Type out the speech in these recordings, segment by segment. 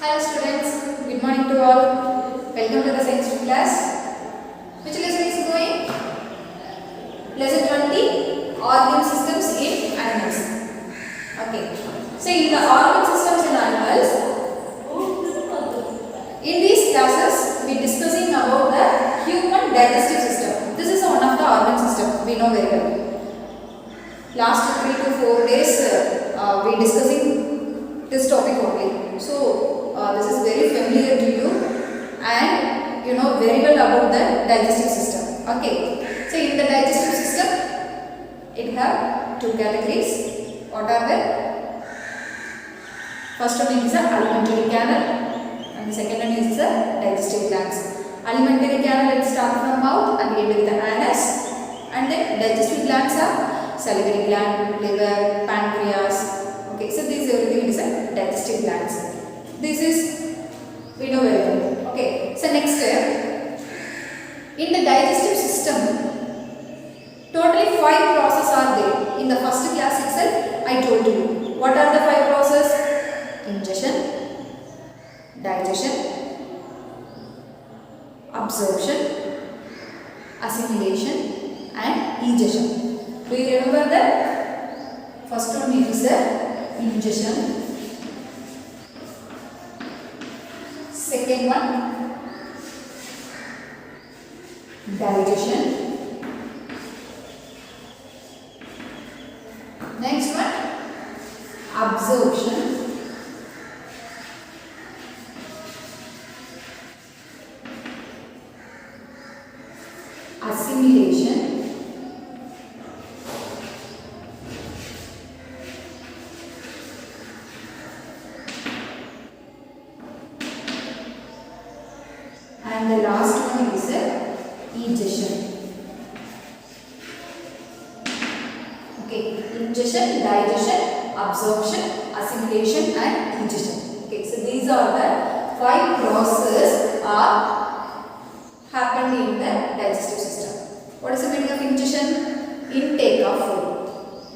Hello students, good morning to all. Welcome to the science class. Which lesson is going? Lesson 20, organ systems in animals. Okay. So in the organ systems in animals, in these classes we discussing about the human digestive system. This is one of the organ system we know very well. Last 3 to 4 days we discussing this topic only. So this is very familiar to you and you know very well about the digestive system. Okay. So in the digestive system, it have two categories. What are they? First one is the alimentary canal and the second one is the digestive glands. Alimentary canal it starts from mouth and end with the anus, and then digestive glands are salivary gland, liver, pancreas. Okay, so these everything is a digestive glands. This is we know very well. Okay, so next step, in the digestive system, totally 5 processes are there. In the first class itself, I told you. What are the 5 processes? Ingestion, digestion, absorption, assimilation, and egestion. Do you remember that? First one is the ingestion. Second one, digestion. Next one, absorption. Assimilation. And the last one is egestion. Okay, ingestion, digestion, absorption, assimilation, and egestion. Okay, so these are the 5 processes are happened in the digestive system. What is the meaning of ingestion? Intake of food.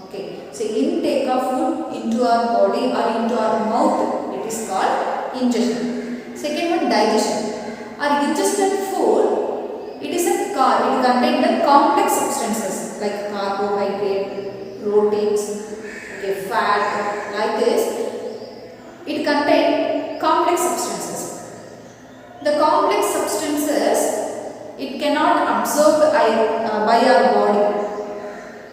Okay, so intake of food into our body or into our mouth, it is called ingestion. Second one, digestion. Our ingested food, it contains the complex substances like carbohydrate, proteins, okay, fat, like this. It contains complex substances. The complex substances, it cannot absorb by our body.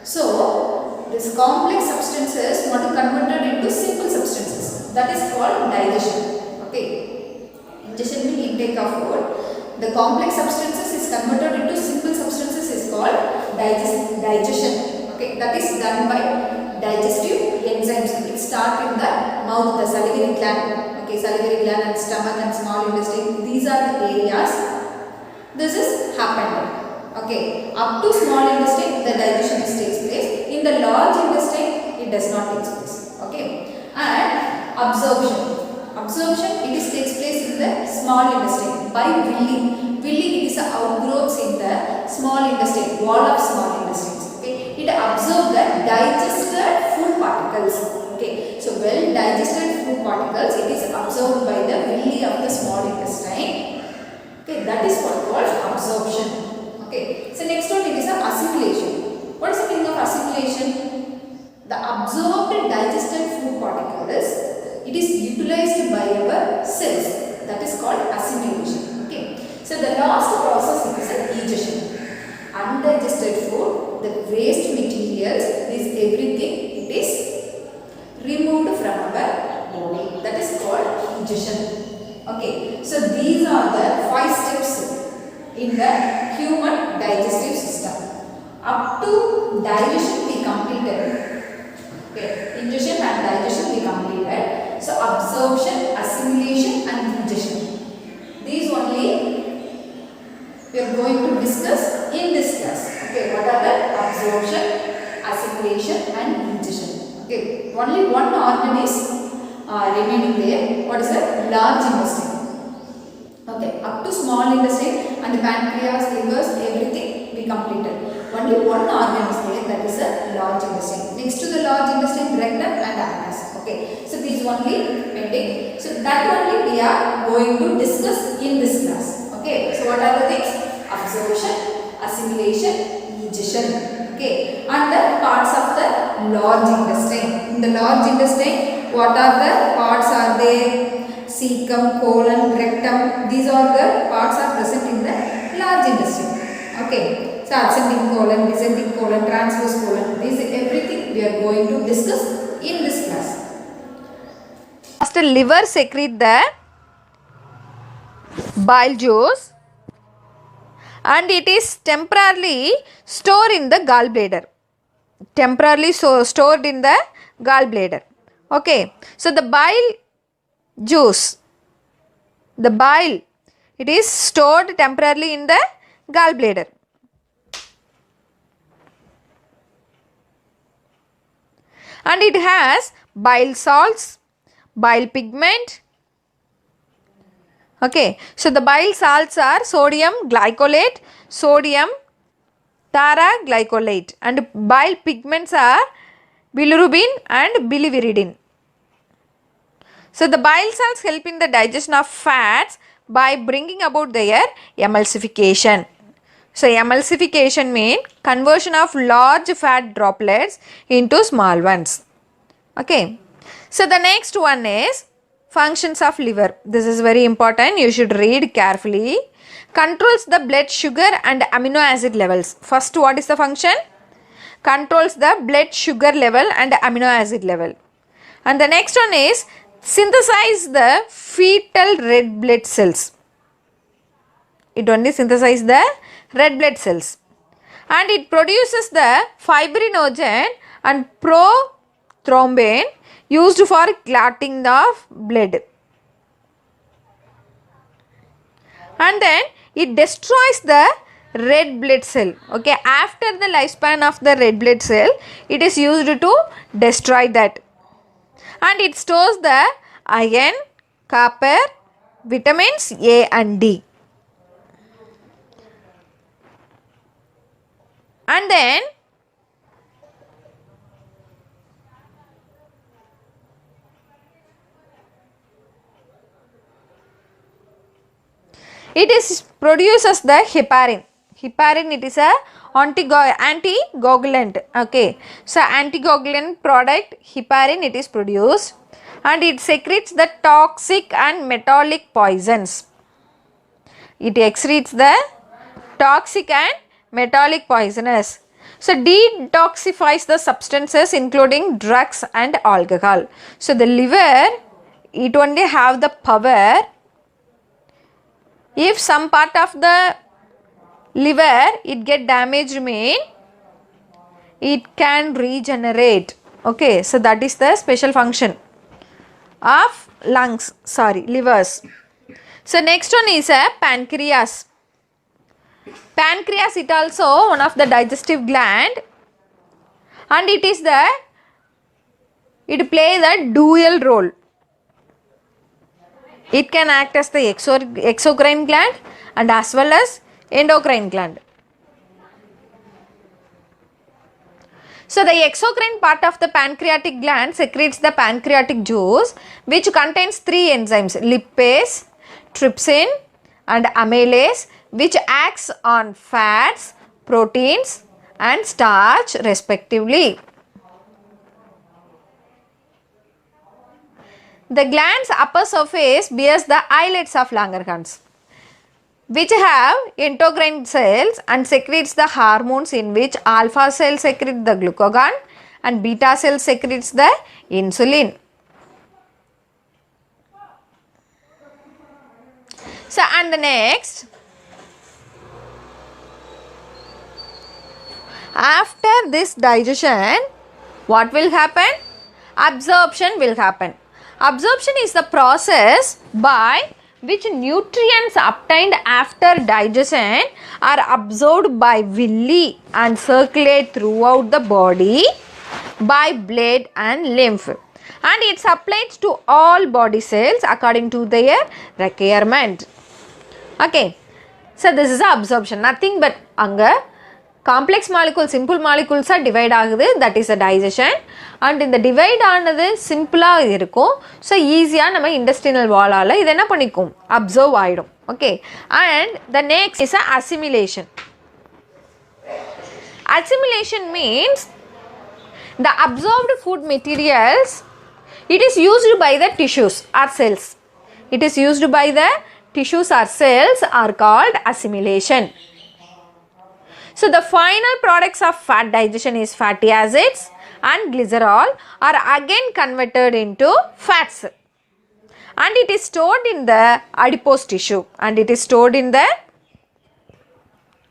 So, these complex substances want to converted into simple substances. That is called digestion. Okay. Ingestion means intake of food. The complex substances is converted into simple substances is called digestion. Okay, that is done by digestive enzymes. It starts in the mouth, the salivary gland. Okay, salivary gland and stomach and small intestine. These are the areas. This is happened. Okay, up to small intestine the digestion takes place. In the large intestine it does not take place. Okay, and absorption. Absorption, it takes place in the small intestine by villi. Villi, it is outgrowths in the small intestine, wall of small intestines. Okay, it absorbs the digested food particles. Okay, so well digested food particles, it is absorbed by the villi of the small intestine. Okay, that is what called absorption. Okay, so next one it is assimilation. What is the meaning of assimilation? The absorbed digested food particles, it is utilized by our cells. That is called assimilation. Okay. So the last process is egestion. Undigested food, the waste materials, this everything, it is removed from our body. That is called egestion. Okay. So these are the 5 steps in the human digestive system. Up to digestion we completed. Okay. Ingestion and digestion we completed. So absorption, assimilation and egestion. These only we are going to discuss in this class. Okay, what are the absorption, assimilation and egestion. Okay, only one organ is remaining there. What is the large intestine? Okay, up to small intestine and the pancreas, livers, everything we completed. Only one organ is there, that is a large intestine. Next to the large intestine, rectum and anus. Okay, so these only Okay, so that only we are going to discuss in this class. Okay, so what are the things? Absorption, assimilation, digestion. Okay, and the parts of the large intestine. In the large intestine, what are the parts are there? Cecum, colon, rectum. These are the parts are present in the large intestine. Okay, so ascending colon, descending colon, transverse colon. This everything we are going to discuss in this class. First, liver secrete the bile juice and it is temporarily stored in the gallbladder. Temporarily stored in the gallbladder. Okay, so the bile juice, the bile, it is stored temporarily in the gallbladder. And it has bile salts, bile pigment. Okay, so the bile salts are sodium glycolate, sodium taraglycolate, and bile pigments are bilirubin and biliviridin. So the bile salts help in the digestion of fats by bringing about their emulsification. So emulsification means conversion of large fat droplets into small ones. Okay. So the next one is functions of liver. This is very important. You should read carefully. Controls the blood sugar and amino acid levels. First, what is the function? Controls the blood sugar level and amino acid level. And the next one is synthesize the fetal red blood cells. It only synthesizes the red blood cells. And it produces the fibrinogen and prothrombin used for clotting of blood. And then it destroys the red blood cell. Okay, after the lifespan of the red blood cell, it is used to destroy that. And it stores the iron, copper, vitamins A and D. And then it is produces the heparin. Heparin, it is a anticoagulant. Okay, so anticoagulant product heparin, it is produced and it secretes the toxic and metallic poisons. It excretes the toxic and metallic poisonous. So detoxifies the substances including drugs and alcohol. So the liver, it only have the power. If some part of the liver it get damaged, mean it can regenerate. Okay, so that is the special function of livers. So next one is a pancreas. Pancreas, it also one of the digestive gland and it plays a dual role. It can act as the exocrine gland and as well as endocrine gland. So the exocrine part of the pancreatic gland secretes the pancreatic juice which contains three enzymes, lipase, trypsin and amylase, which acts on fats, proteins and starch respectively. The gland's upper surface bears the islets of Langerhans, which have endocrine cells and secretes the hormones, in which alpha cell secretes the glucagon and beta cell secretes the insulin. So and the next, after this digestion, what will happen? Absorption will happen. Absorption is the process by which nutrients obtained after digestion are absorbed by villi and circulate throughout the body by blood and lymph, and it supplies to all body cells according to their requirement. Okay, so this is absorption, nothing but anga complex molecules, simple molecules are divide ஆகுது, that is a digestion. And இந்த divide ஆனது சிம்பிளாக இருக்கும், so ஈஸியாக நம்ம intestinal wall-ஆல் இது என்ன பண்ணிக்கும், அப்சர்வ் ஆகிடும். Okay, and the next is a assimilation. Assimilation means the absorbed food materials, it is used by the tissues or cells. It is used by the tissues or cells are called assimilation. So the final products of fat digestion is fatty acids and glycerol are again converted into fats. And it is stored in the adipose tissue. And it is stored in the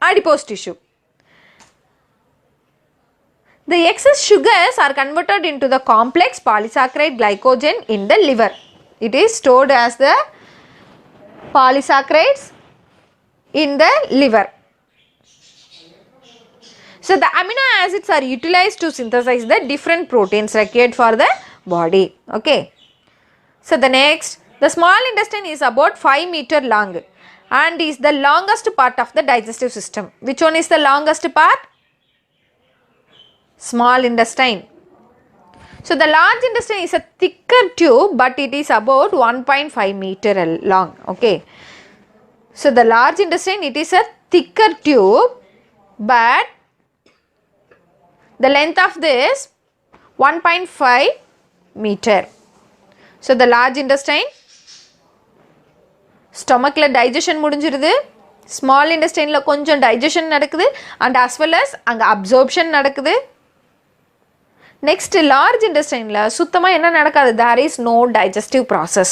adipose tissue. The excess sugars are converted into the complex polysaccharide glycogen in the liver. It is stored as the polysaccharides in the liver. So the amino acids are utilized to synthesize the different proteins required for the body. Okay. So the next, the small intestine is about 5 meters long and is the longest part of the digestive system. Which one is the longest part? Small intestine. So the large intestine is a thicker tube, but it is about 1.5 meter long. Okay. So the large intestine, it is a thicker tube, but the length of this 1.5 meter. So the large intestine, stomach la digestion முடிஞ்சிருது, small intestine la கொஞ்சம் digestion நடக்குது and as well as அங்க absorption நடக்குது. Next, large intestine la சுத்தமா என்ன நடக்காது, there is no digestive process.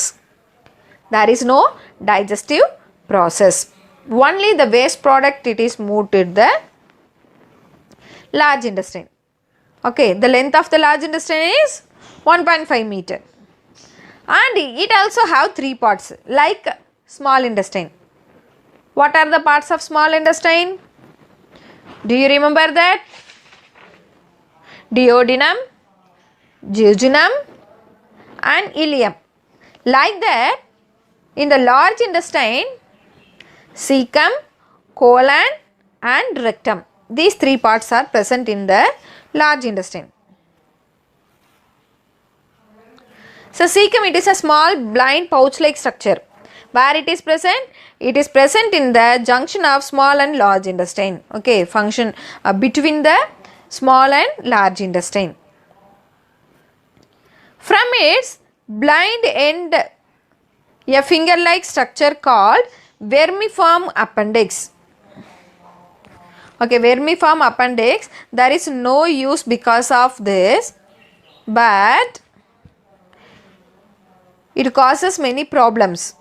There is no digestive process. Only the waste product it is moved to the large intestine. Okay, the length of the large intestine is 1.5 meter. And it also have 3 parts like small intestine. What are the parts of small intestine? Do you remember that? Duodenum, jejunum and ileum. Like that, in the large intestine, cecum, colon and rectum. These 3 parts are present in the large intestine. So cecum, it is a small blind pouch-like structure. Where it is present? It is present in the junction of small and large intestine. Okay, function between the small and large intestine. From its blind end, a finger-like structure called vermiform appendix. Okay, vermiform appendix, there is no use because of this, but it causes many problems.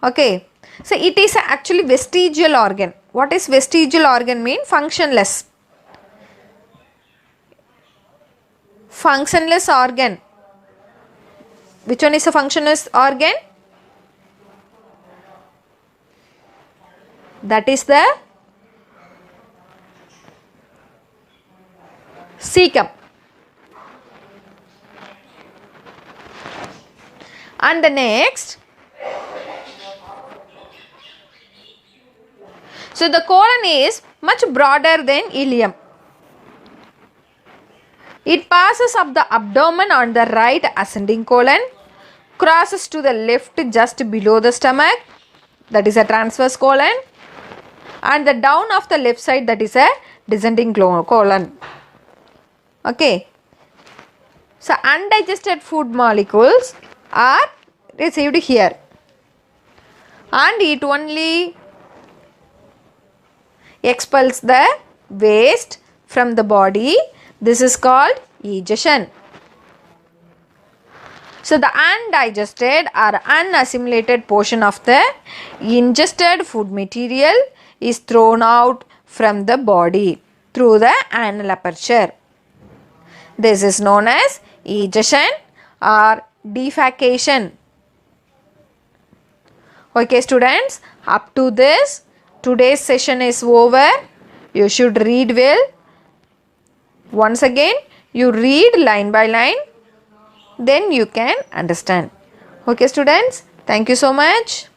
Okay, so it is actually vestigial organ. What is vestigial organ mean? Functionless. Functionless organ. Which one is a functionless organ? That is the cecum. And the next, so the colon is much broader than ileum. It passes up the abdomen on the right ascending colon, crosses to the left just below the stomach, that is a transverse colon, and the down of the left side, that is a descending colon. Okay. So undigested food molecules are received here, and it only expels the waste from the body. This is called egestion. So the undigested or unassimilated portion of the ingested food material is thrown out from the body through the anal aperture. This is known as egestion or defecation. Okay students, up to this, today's session is over. You should read well. Once again, you read line by line, then you can understand. Okay students, thank you so much.